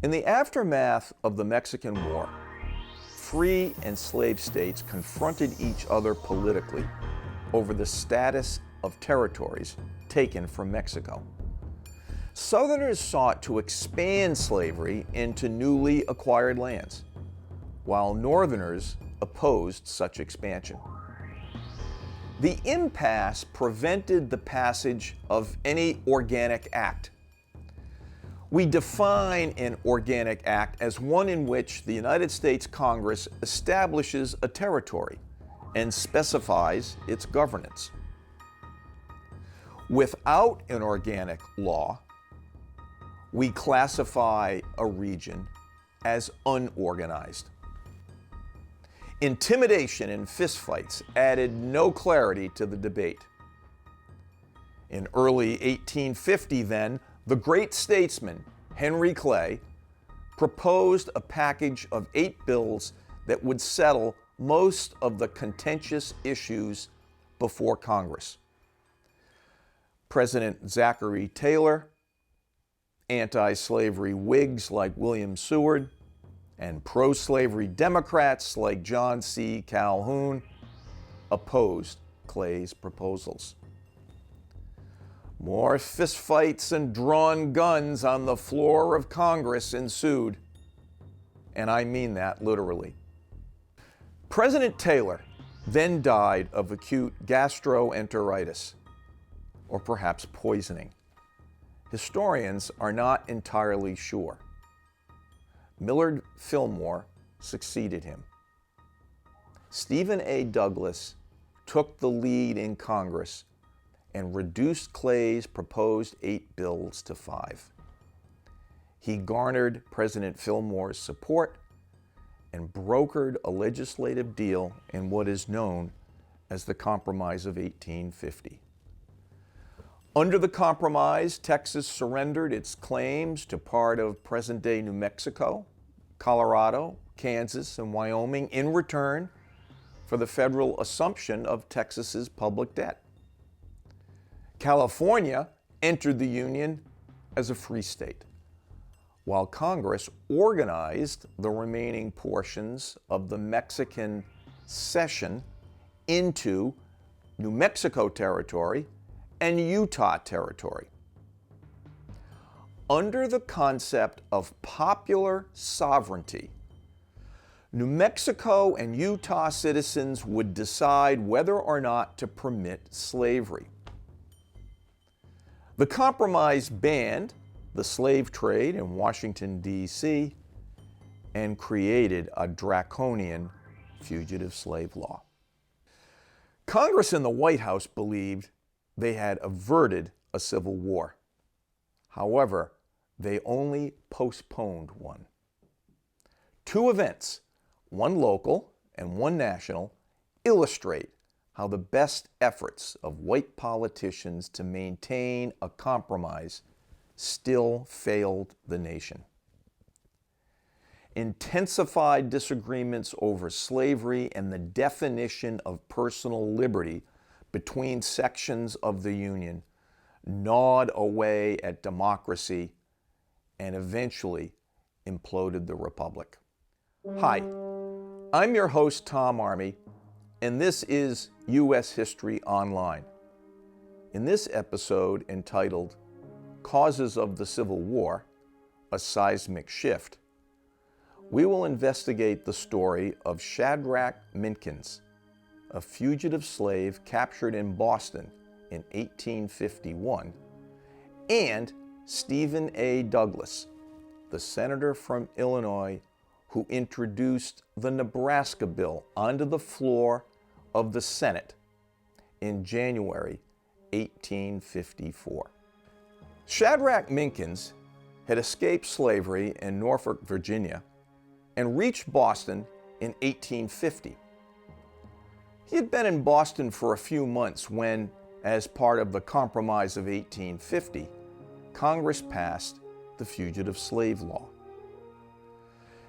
In the aftermath of the Mexican War, free and slave states confronted each other politically over the status of territories taken from Mexico. Southerners sought to expand slavery into newly acquired lands, while Northerners opposed such expansion. The impasse prevented the passage of any organic act. We define an organic act as one in which the United States Congress establishes a territory and specifies its governance. Without an organic law, we classify a region as unorganized. Intimidation and fistfights added no clarity to the debate. In early 1850, then, the great statesman Henry Clay proposed a package of 8 bills that would settle most of the contentious issues before Congress. President Zachary Taylor, anti-slavery Whigs like William Seward, and pro-slavery Democrats like John C. Calhoun opposed Clay's proposals. More fistfights and drawn guns on the floor of Congress ensued, and I mean that literally. President Taylor then died of acute gastroenteritis, or perhaps poisoning. Historians are not entirely sure. Millard Fillmore succeeded him. Stephen A. Douglas took the lead in Congress and reduced Clay's proposed 8 bills to 5. He garnered President Fillmore's support and brokered a legislative deal in what is known as the Compromise of 1850. Under the compromise, Texas surrendered its claims to part of present-day New Mexico, Colorado, Kansas, and Wyoming in return for the federal assumption of Texas's public debt. California entered the Union as a free state, while Congress organized the remaining portions of the Mexican cession into New Mexico territory and Utah territory. Under the concept of popular sovereignty, New Mexico and Utah citizens would decide whether or not to permit slavery. The compromise banned the slave trade in Washington, D.C., and created a draconian fugitive slave law. Congress and the White House believed they had averted a civil war. However, they only postponed one. 2 events, one local and one national, illustrate how the best efforts of white politicians to maintain a compromise still failed the nation. Intensified disagreements over slavery and the definition of personal liberty between sections of the Union gnawed away at democracy and eventually imploded the Republic. Hi, I'm your host, Tom Army, and this is U.S. History Online. In this episode entitled Causes of the Civil War, A Seismic Shift, we will investigate the story of Shadrach Minkins, a fugitive slave captured in Boston in 1851, and Stephen A. Douglas, the senator from Illinois who introduced the Nebraska bill onto the floor of the Senate in January 1854. Shadrach Minkins had escaped slavery in Norfolk, Virginia, and reached Boston in 1850. He had been in Boston for a few months when, as part of the Compromise of 1850, Congress passed the Fugitive Slave Law.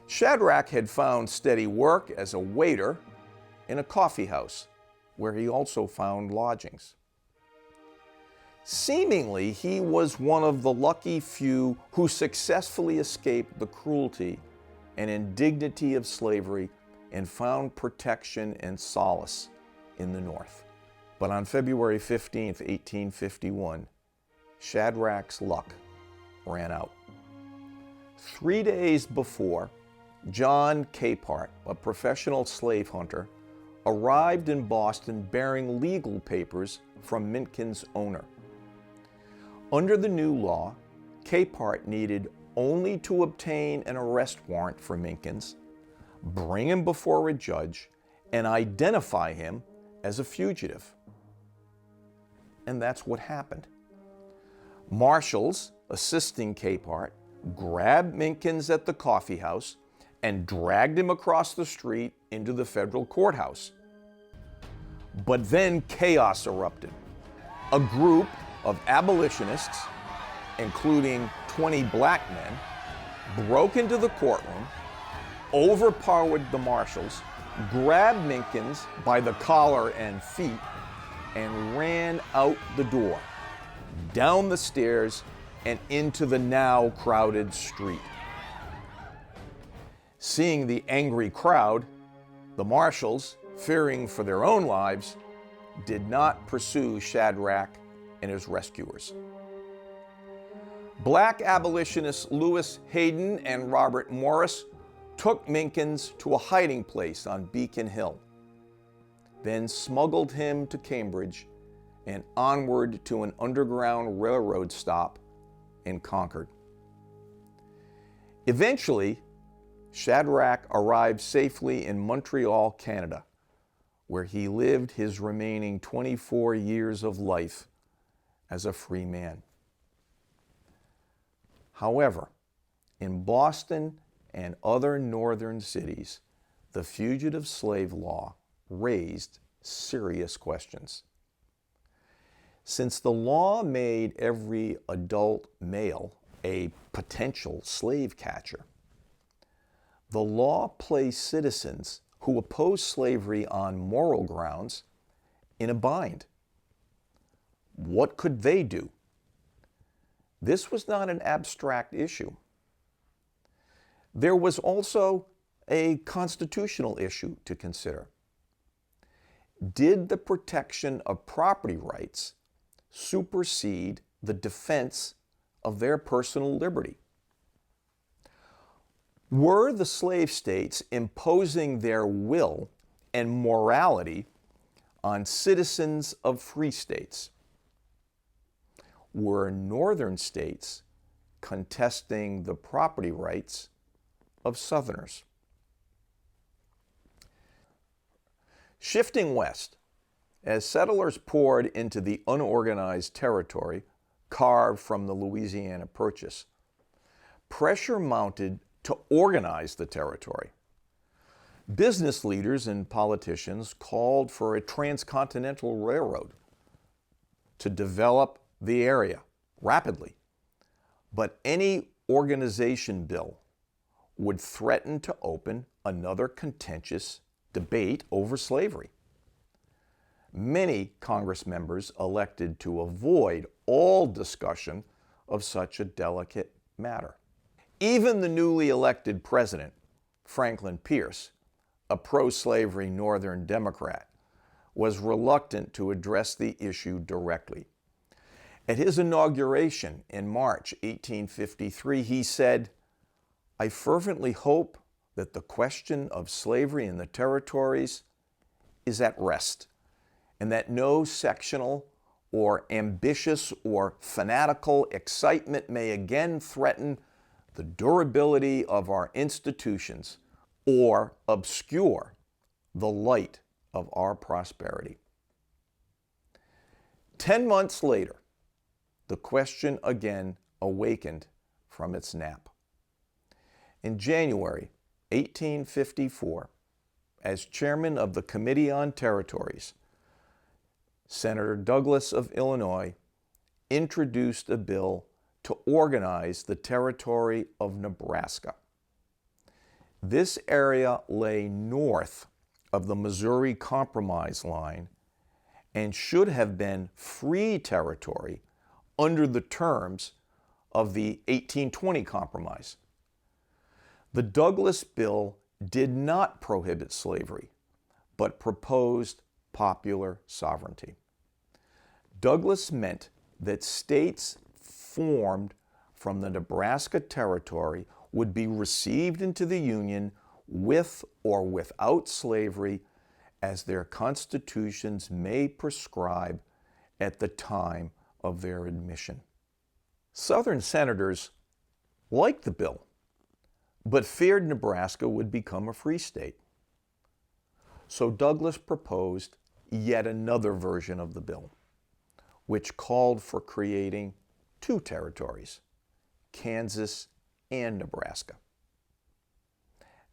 Shadrach had found steady work as a waiter in a coffee house, where he also found lodgings. Seemingly, he was one of the lucky few who successfully escaped the cruelty and indignity of slavery and found protection and solace in the North. But on February 15, 1851, Shadrach's luck ran out. 3 days before, John Capehart, a professional slave hunter, arrived in Boston bearing legal papers from Minkins' owner. Under the new law, Capehart needed only to obtain an arrest warrant for Minkins, bring him before a judge, and identify him as a fugitive. And that's what happened. Marshals assisting Capehart grabbed Minkins at the coffee house and dragged him across the street into the federal courthouse. But then chaos erupted. A group of abolitionists, including 20 black men, broke into the courtroom, overpowered the marshals, grabbed Minkins by the collar and feet, and ran out the door, down the stairs, and into the now crowded street. Seeing the angry crowd, the marshals, fearing for their own lives, did not pursue Shadrach and his rescuers. Black abolitionists Lewis Hayden and Robert Morris took Minkins to a hiding place on Beacon Hill, then smuggled him to Cambridge and onward to an underground railroad stop in Concord. Eventually, Shadrach arrived safely in Montreal, Canada, where he lived his remaining 24 years of life as a free man. However, in Boston and other northern cities, the fugitive slave law raised serious questions. Since the law made every adult male a potential slave catcher, the law placed citizens who opposed slavery on moral grounds in a bind. What could they do? This was not an abstract issue. There was also a constitutional issue to consider. Did the protection of property rights supersede the defense of their personal liberty? Were the slave states imposing their will and morality on citizens of free states? Were northern states contesting the property rights of Southerners? Shifting west, as settlers poured into the unorganized territory carved from the Louisiana Purchase, pressure mounted to organize the territory. Business leaders and politicians called for a transcontinental railroad to develop the area rapidly, but any organization bill would threaten to open another contentious debate over slavery. Many Congress members elected to avoid all discussion of such a delicate matter. Even the newly elected president, Franklin Pierce, a pro-slavery Northern Democrat, was reluctant to address the issue directly. At his inauguration in March 1853, he said, "I fervently hope that the question of slavery in the territories is at rest, and that no sectional or ambitious or fanatical excitement may again threaten the durability of our institutions or obscure the light of our prosperity." 10 months later, the question again awakened from its nap. In January 1854, as chairman of the Committee on Territories, Senator Douglas of Illinois introduced a bill to organize the territory of Nebraska. This area lay north of the Missouri Compromise line and should have been free territory under the terms of the 1820 Compromise. The Douglas Bill did not prohibit slavery, but proposed popular sovereignty. Douglas meant that states formed from the Nebraska Territory would be received into the Union with or without slavery as their constitutions may prescribe at the time of their admission. Southern senators liked the bill, but feared Nebraska would become a free state. So Douglas proposed yet another version of the bill, which called for creating two territories, Kansas and Nebraska.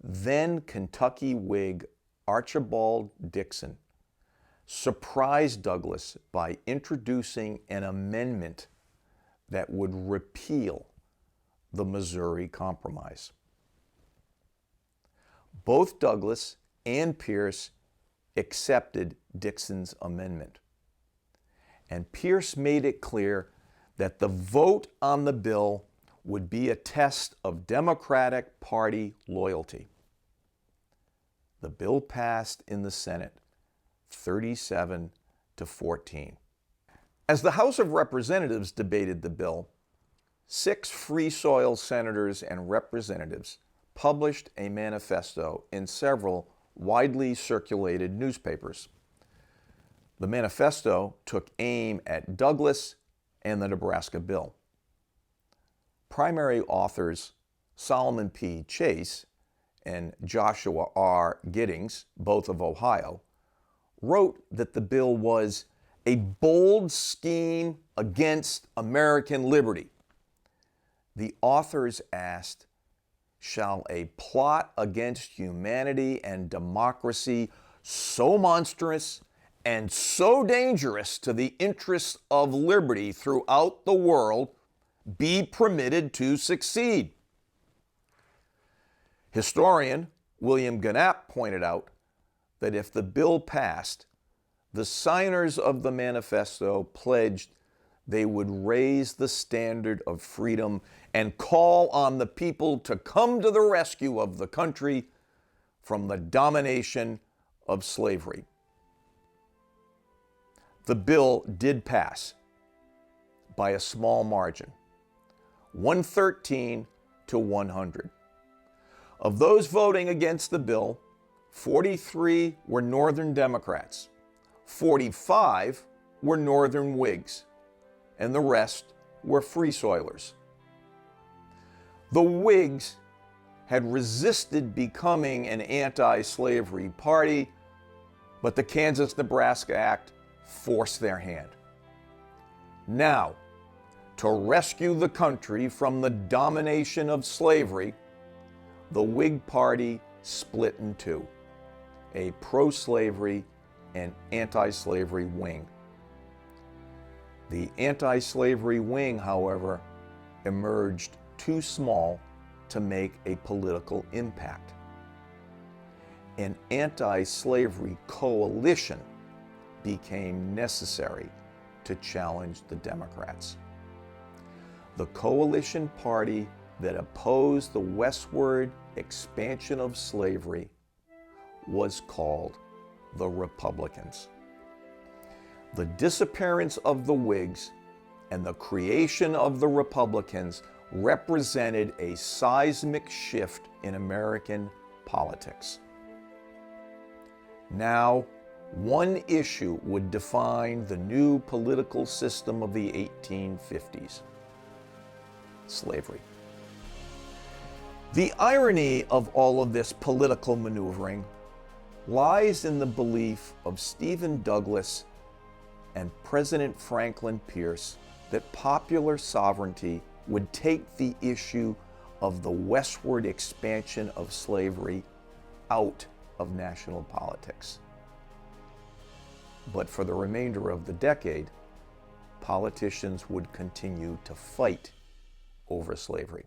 Then Kentucky Whig Archibald Dixon surprised Douglas by introducing an amendment that would repeal the Missouri Compromise. Both Douglas and Pierce accepted Dixon's amendment. And Pierce made it clear that the vote on the bill would be a test of Democratic Party loyalty. The bill passed in the Senate 37-14. As the House of Representatives debated the bill, 6 Free Soil senators and representatives published a manifesto in several widely circulated newspapers. The manifesto took aim at Douglas and the Nebraska bill. Primary authors Solomon P. Chase and Joshua R. Giddings, both of Ohio, wrote that the bill was a bold scheme against American liberty. The authors asked, "Shall a plot against humanity and democracy so monstrous and so dangerous to the interests of liberty throughout the world be permitted to succeed?" Historian William Gannap pointed out that if the bill passed, the signers of the manifesto pledged they would raise the standard of freedom and call on the people to come to the rescue of the country from the domination of slavery. The bill did pass by a small margin, 113 to 100. Of those voting against the bill, 43 were Northern Democrats, 45 were Northern Whigs, and the rest were Free Soilers. The Whigs had resisted becoming an anti-slavery party, but the Kansas-Nebraska Act forced their hand. Now, to rescue the country from the domination of slavery, the Whig Party split in two, a pro-slavery and anti-slavery wing. The anti-slavery wing, however, emerged too small to make a political impact. An anti-slavery coalition became necessary to challenge the Democrats. The coalition party that opposed the westward expansion of slavery was called the Republicans. The disappearance of the Whigs and the creation of the Republicans represented a seismic shift in American politics. Now, one issue would define the new political system of the 1850s: slavery. The irony of all of this political maneuvering lies in the belief of Stephen Douglas and President Franklin Pierce that popular sovereignty would take the issue of the westward expansion of slavery out of national politics. But for the remainder of the decade, politicians would continue to fight over slavery.